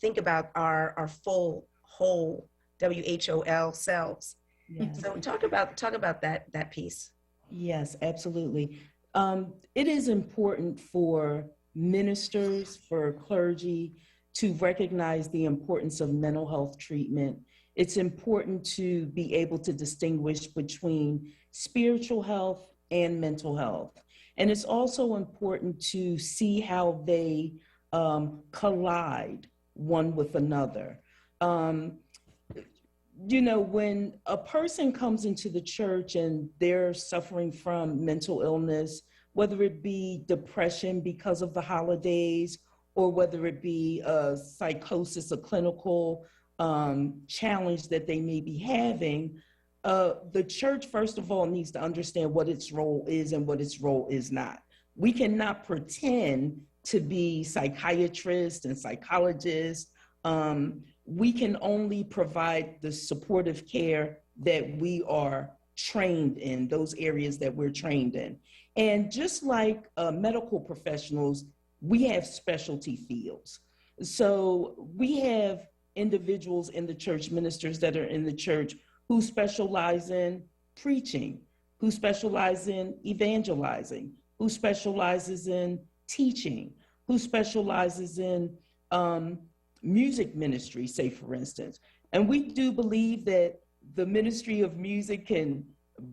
think about our full, whole WHOL selves. Yes. So talk about that piece. Yes, absolutely. It is important for ministers, for clergy, to recognize the importance of mental health treatment. It's important to be able to distinguish between spiritual health and mental health. And it's also important to see how they collide one with another. When a person comes into the church and they're suffering from mental illness, whether it be depression because of the holidays, or whether it be a psychosis, a clinical challenge that they may be having, the church, first of all, needs to understand what its role is and what its role is not. We cannot pretend to be psychiatrists and psychologists. We can only provide the supportive care that we are trained in, those areas that we're trained in. And just like medical professionals, we have specialty fields. So we have individuals in the church, ministers that are in the church, who specialize in preaching, who specialize in evangelizing, who specializes in teaching, who specializes in music ministry, say for instance. And we do believe that the ministry of music can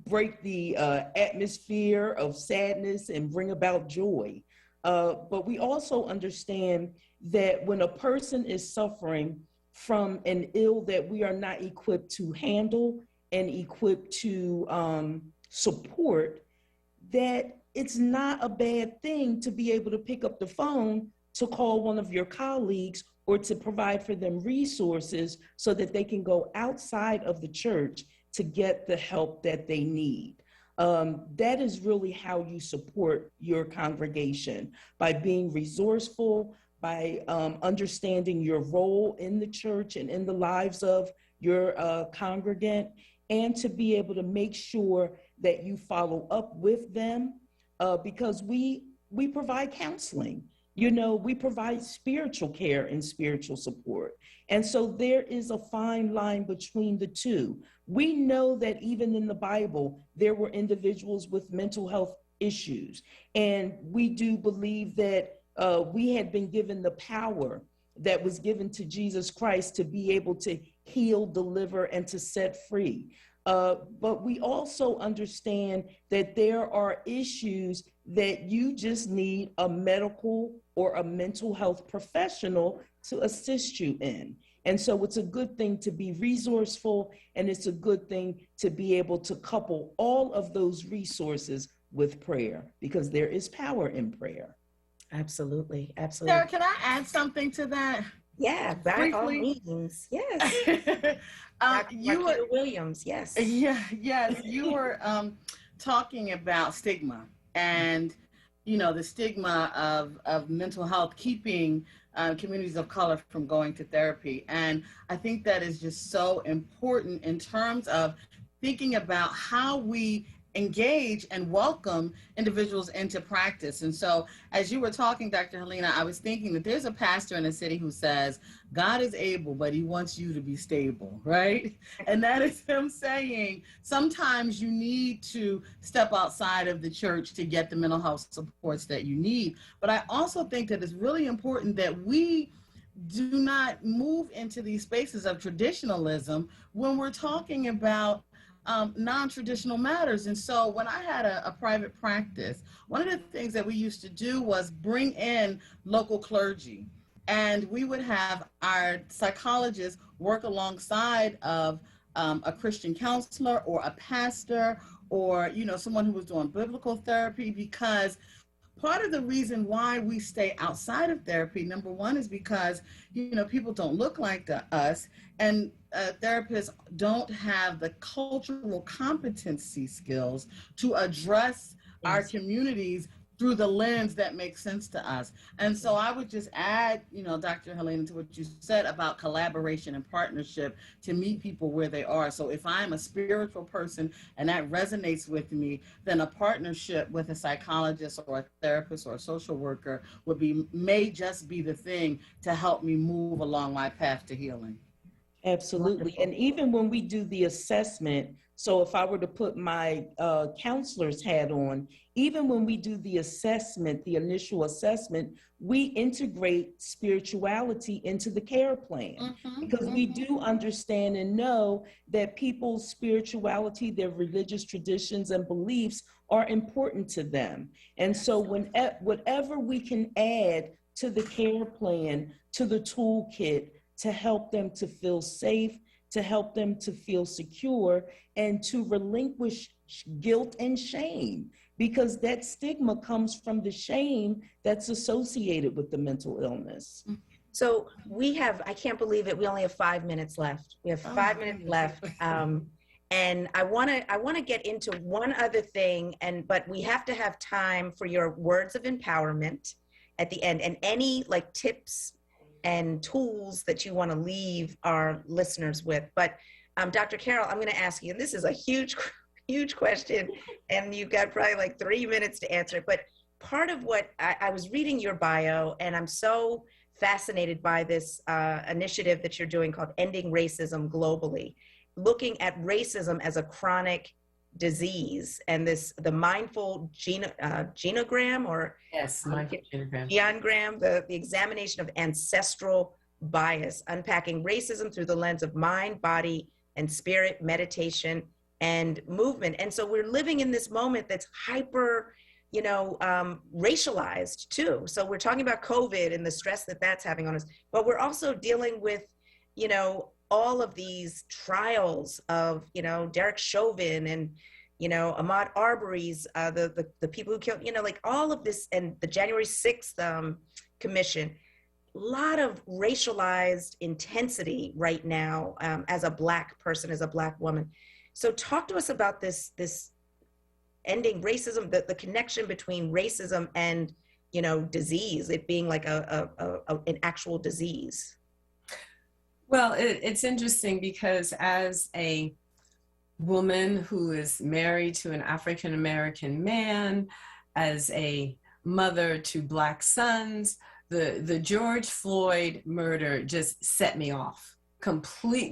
break the atmosphere of sadness and bring about joy. But we also understand that when a person is suffering from an ill that we are not equipped to handle and equipped to support, that it's not a bad thing to be able to pick up the phone to call one of your colleagues or to provide for them resources so that they can go outside of the church to get the help that they need. That is really how you support your congregation, by being resourceful, by understanding your role in the church and in the lives of your congregant, and to be able to make sure that you follow up with them, because we provide counseling. You know, we provide spiritual care and spiritual support. And so there is a fine line between the two. We know that even in the Bible, there were individuals with mental health issues. And we do believe that we had been given the power that was given to Jesus Christ to be able to heal, deliver, and to set free. But we also understand that there are issues that you just need a medical or a mental health professional to assist you in. And so it's a good thing to be resourceful, and it's a good thing to be able to couple all of those resources with prayer, because there is power in prayer. Absolutely. Absolutely. Sarah, can I add something to that? Yeah, by all means. Yes. You were Williams. Yes. Yeah. Yes. You were talking about stigma and, you know, the stigma of mental health keeping communities of color from going to therapy. And I think that is just so important in terms of thinking about how we engage and welcome individuals into practice. And so as you were talking, Dr. Helena, I was thinking that there's a pastor in a city who says, God is able, but he wants you to be stable, right? And that is him saying, sometimes you need to step outside of the church to get the mental health supports that you need. But I also think that it's really important that we do not move into these spaces of traditionalism when we're talking about non-traditional matters. And so when I had a private practice, one of the things that we used to do was bring in local clergy, and we would have our psychologists work alongside of a Christian counselor or a pastor or, you know, someone who was doing biblical therapy, because part of the reason why we stay outside of therapy, number one, is because, you know, people don't look like us, and therapists don't have the cultural competency skills to address our communities through the lens that makes sense to us. And so I would just add, you know, Dr. Helena, to what you said about collaboration and partnership to meet people where they are. So if I'm a spiritual person and that resonates with me, then a partnership with a psychologist or a therapist or a social worker may just be the thing to help me move along my path to healing. Absolutely. And even when we do the assessment, so if I were to put my counselor's hat on, even when we do the assessment, the initial assessment, we integrate spirituality into the care plan, because we do understand and know that people's spirituality, their religious traditions and beliefs are important to them. And so whatever we can add to the care plan, to the toolkit, to help them to feel safe, to help them to feel secure, and to relinquish guilt and shame, because that stigma comes from the shame that's associated with the mental illness. So I can't believe it, we only have 5 minutes left. We have 5 minutes left. And I wanna get into one other thing, but we have to have time for your words of empowerment at the end, and any like tips and tools that you want to leave our listeners with. But Dr. Carol, I'm going to ask you, and this is a huge question, and you've got probably like 3 minutes to answer it, but part of what I was reading your bio, and I'm so fascinated by this initiative that you're doing called Ending Racism Globally, looking at racism as a chronic disease, and the mindful genogram, or Yes, mindful genogram. Geogram, the examination of ancestral bias, unpacking racism through the lens of mind, body, and spirit, meditation, and movement. And so we're living in this moment that's hyper, racialized too. So we're talking about COVID and the stress that that's having on us, but we're also dealing with, all of these trials of, Derek Chauvin and, Ahmaud Arbery's, the people who killed, like all of this, and the January 6th commission, a lot of racialized intensity right now, as a Black person, as a Black woman. So talk to us about this ending racism, the connection between racism and, disease, it being like an actual disease. Well, it's interesting because as a woman who is married to an African-American man, as a mother to Black sons, the George Floyd murder just set me off.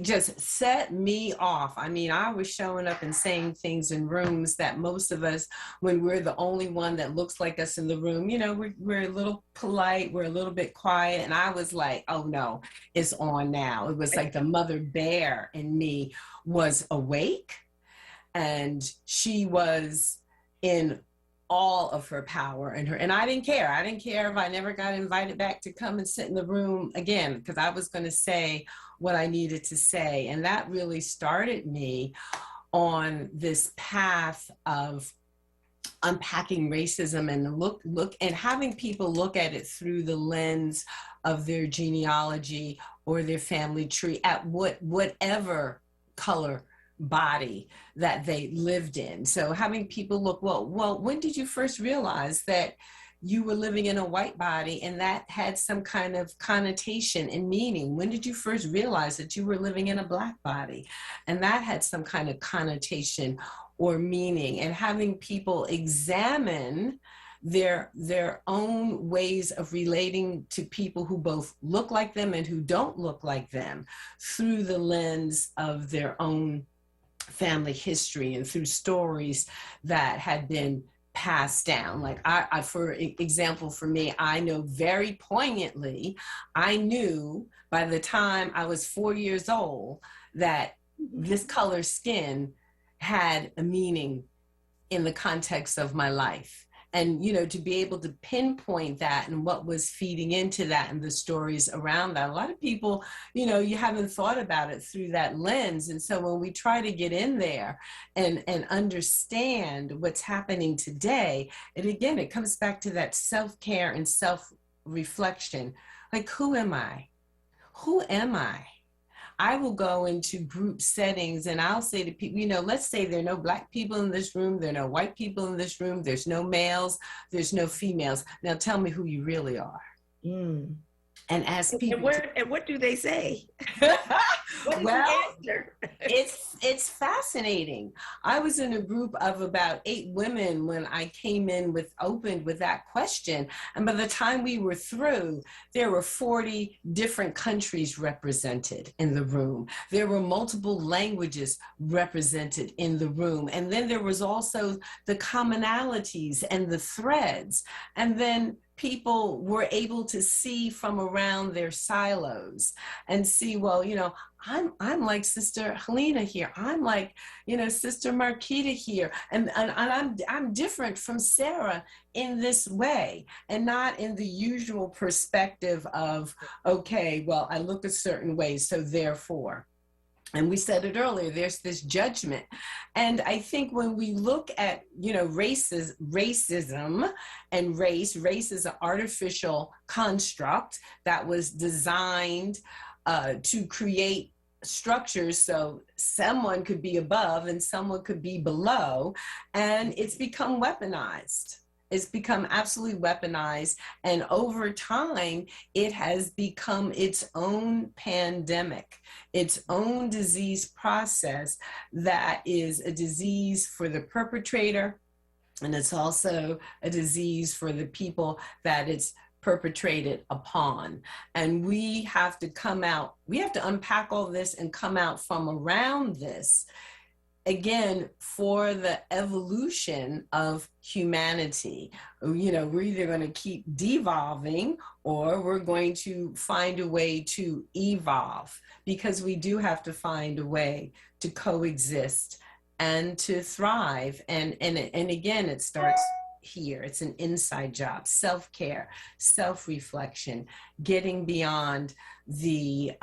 Just set me off. I mean, I was showing up and saying things in rooms that most of us, when we're the only one that looks like us in the room, we're a little polite, we're a little bit quiet. And I was like, oh no, it's on now. It was like the mother bear in me was awake, and she was in all of her power and I didn't care. I didn't care if I never got invited back to come and sit in the room again, because I was going to say what I needed to say. And that really started me on this path of unpacking racism and look and having people look at it through the lens of their genealogy or their family tree at whatever color body that they lived in. So having people look, well, when did you first realize that you were living in a white body and that had some kind of connotation and meaning? When did you first realize that you were living in a Black body and that had some kind of connotation or meaning? And having people examine their own ways of relating to people who both look like them and who don't look like them through the lens of their own family history and through stories that had been passed down. Like I for example, for me, I know very poignantly, I knew by the time I was 4 years old that this color skin had a meaning in the context of my life. And, to be able to pinpoint that and what was feeding into that and the stories around that. A lot of people, you haven't thought about it through that lens. And so when we try to get in there and understand what's happening today, and again, it comes back to that self-care and self-reflection. Like, who am I? Who am I? I will go into group settings and I'll say to people, let's say there are no Black people in this room, there are no white people in this room, there's no males, there's no females. Now tell me who you really are. Mm. And ask people. And what do they say? Well, it's fascinating. I was in a group of about 8 women when I came in opened with that question. And by the time we were through, there were 40 different countries represented in the room. There were multiple languages represented in the room. And then there was also the commonalities and the threads. And then people were able to see from around their silos and see, well, I'm like Sister Helena here. I'm like, Sister Marquita here. And I'm different from Sarah in this way, and not in the usual perspective of, okay, well, I look a certain way, so therefore. And we said it earlier, there's this judgment. And I think when we look at, racism and race is an artificial construct that was designed to create structures so someone could be above and someone could be below. And it's become weaponized. It's become absolutely weaponized. And over time, it has become its own pandemic, its own disease process that is a disease for the perpetrator And it's also a disease for the people that it's perpetrated upon. And we have to come out, we have to unpack all this and come out from around this, again, for the evolution of humanity. You know, we're either going to keep devolving or we're going to find a way to evolve, because we do have to find a way to coexist and to thrive. And again, it starts here. It's an inside job: self-care, self-reflection, getting beyond the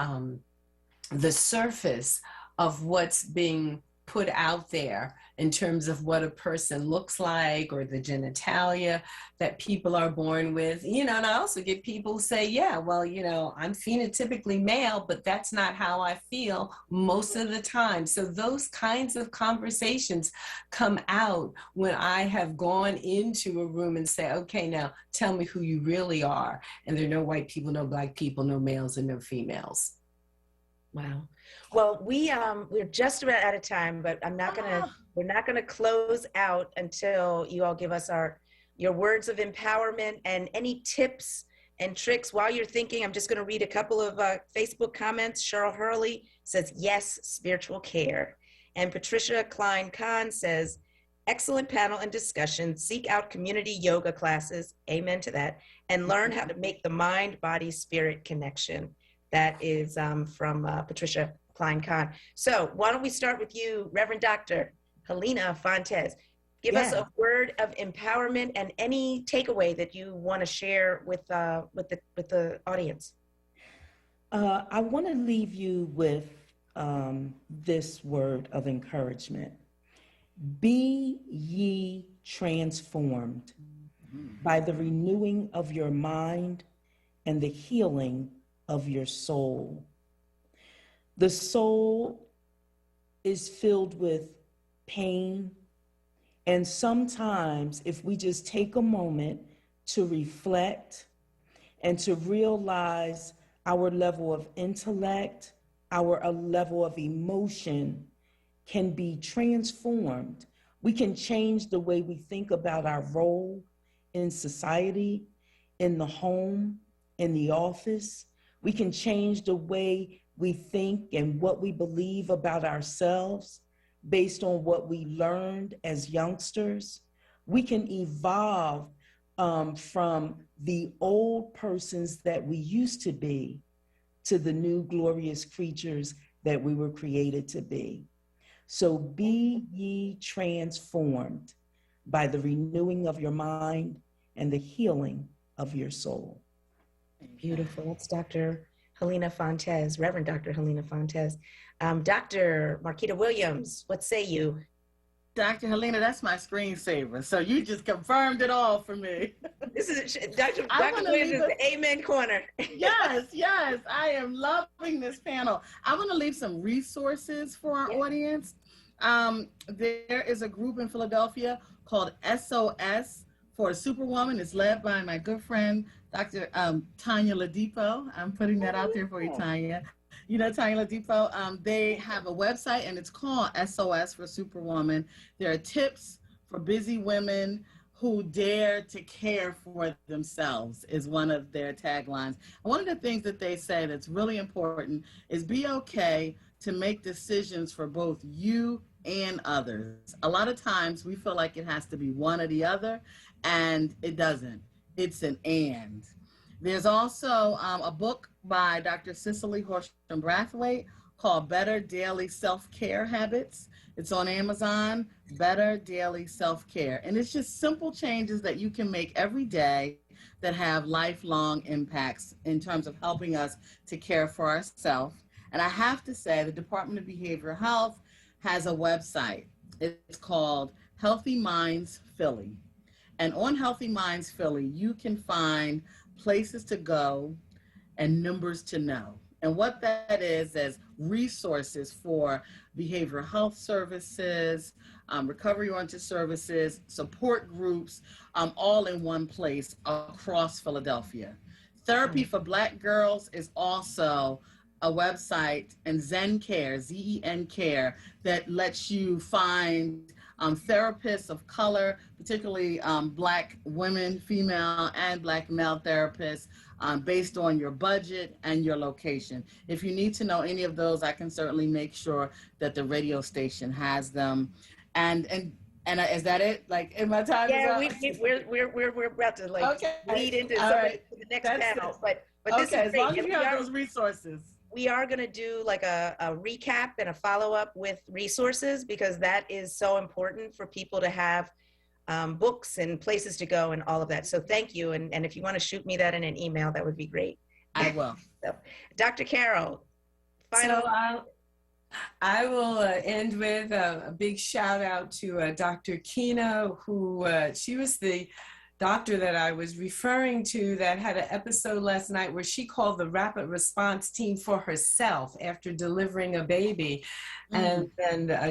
surface of what's being put out there in terms of what a person looks like, or the genitalia that people are born with. You know, and I also get people who say, yeah, well, you know, I'm phenotypically male, but that's not how I feel most of the time. So those kinds of conversations come out when I have gone into a room and say, okay, now tell me who you really are. And there are no white people, no black people, no males, and no females. Wow. Well, we're just about out of time, but we're not gonna close out until you all give us your words of empowerment and any tips and tricks. While you're thinking, I'm just gonna read a couple of Facebook comments. Cheryl Hurley says, yes, spiritual care. And Patricia Klein-Kahn says, excellent panel and discussion. Seek out community yoga classes. Amen to that. And learn how to make the mind, body, spirit connection. That is from Patricia Klein-Kahn. So why don't we start with you, Reverend Dr. Helena Fontes. Give us a word of empowerment and any takeaway that you want to share with the audience. I want to leave you with this word of encouragement. Be ye transformed by the renewing of your mind and the healing of your soul. The soul is filled with pain, and sometimes if we just take a moment to reflect and to realize our level of intellect, our level of emotion can be transformed. We can change the way we think about our role in society, in the home, in the office. We can change the way we think and what we believe about ourselves based on what we learned as youngsters. We can evolve from the old persons that we used to be to the new glorious creatures that we were created to be. So be ye transformed by the renewing of your mind and the healing of your soul. Beautiful. That's Dr. Helena Fontes, Reverend Dr. Helena Fontes. Dr. Marquita Williams, what say you? Dr. Helena, that's my screensaver. So you just confirmed it all for me. This is Dr. Williams is the Amen Corner. Yes, I am loving this panel. I want to leave some resources for our audience. There is a group in Philadelphia called SOS for a Superwoman. It's led by my good friend, Dr. Tanya Ladipo. I'm putting that out there for you, Tanya. You know Tanya Ladipo. They have a website and it's called SOS for Superwoman. There are tips for busy women who dare to care for themselves is one of their taglines. One of the things that they say that's really important is be okay to make decisions for both you and others. A lot of times we feel like it has to be one or the other, and it doesn't. It's an and. There's also a book by Dr. Cicely Horsham Brathwaite called Better Daily Self-Care Habits. It's on Amazon, Better Daily Self-Care. And it's just simple changes that you can make every day that have lifelong impacts in terms of helping us to care for ourselves. And I have to say, the Department of Behavioral Health has a website. It's called Healthy Minds Philly. And on Healthy Minds Philly, you can find places to go and numbers to know. And what that is resources for behavioral health services, recovery-oriented services, support groups, all in one place across Philadelphia. Therapy for Black Girls is also a website, and Zen Care, Z-E-N Care, that lets you find therapists of color, particularly Black women, female and Black male therapists, based on your budget and your location. If you need to know any of those, I can certainly make sure that the radio station has them. And is that it? Like, in my time is Yeah, up? we're about to like Okay. lead into All somebody right. to the next That's panel, it. but this Okay, is as great. long as And you have those resources. we are going to do like a recap and a follow-up with resources, because that is so important for people to have books and places to go and all of that. So thank you. And if you want to shoot me that in an email, that would be great. I will. So, Dr. Carol, final. So I will end with a big shout out to Dr. Kina, who she was the doctor that I was referring to that had an episode last night where she called the rapid response team for herself after delivering a baby. And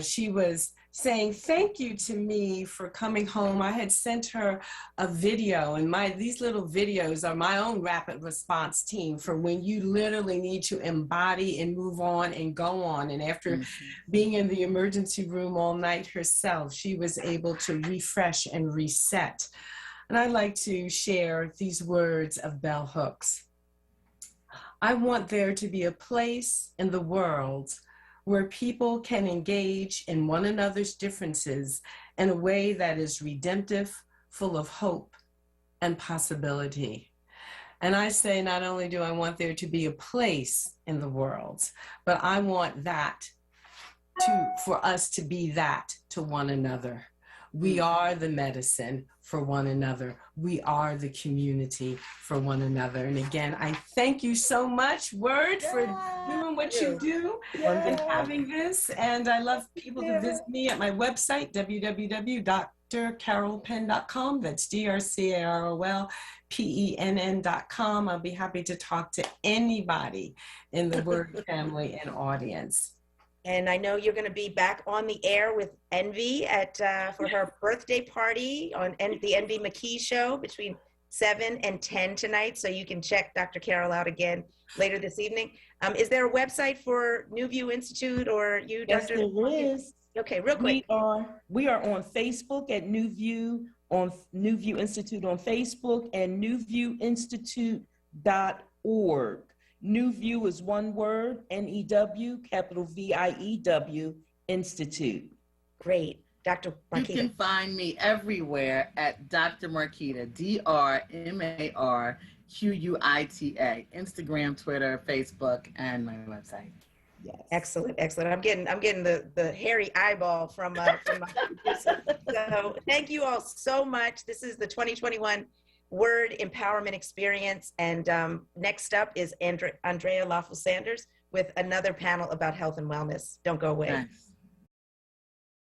she was saying thank you to me for coming home. I had sent her a video, and these little videos are my own rapid response team for when you literally need to embody and move on and go on. And after being in the emergency room all night herself, she was able to refresh and reset. And I'd like to share these words of Bell Hooks. I want there to be a place in the world where people can engage in one another's differences in a way that is redemptive, full of hope and possibility. And I say, not only do I want there to be a place in the world, but I want that for us to be that to one another. We are the medicine for one another. We are the community for one another. And again, I thank you so much, WURD, for doing what you do and having this. And I love people to visit me at my website, www.drcarolpenn.com. That's DRCAROLPENN.com. I'll be happy to talk to anybody in the WURD family and audience. And I know you're going to be back on the air with Envy for her birthday party on the Envy McKee show between 7 and 10 tonight. So you can check Dr. Carol out again later this evening. Is there a website for New View Institute or you, Yes, Dr.? there is. Okay, real quick. We are on Facebook at New View Institute on Facebook and newviewinstitute.org. New View is one word, N-E-W, capital V-I-E-W, Institute. Great. Dr. Marquita. You can find me everywhere at Dr. Marquita, D-R-M-A-R-Q-U-I-T-A, Instagram, Twitter, Facebook, and my website. Yes. Excellent, excellent. I'm getting the hairy eyeball from my so thank you all so much. This is the 2021 WURD Empowerment Experience. And next up is Andrea Lawful Sanders with another panel about health and wellness. Don't go away. Thanks.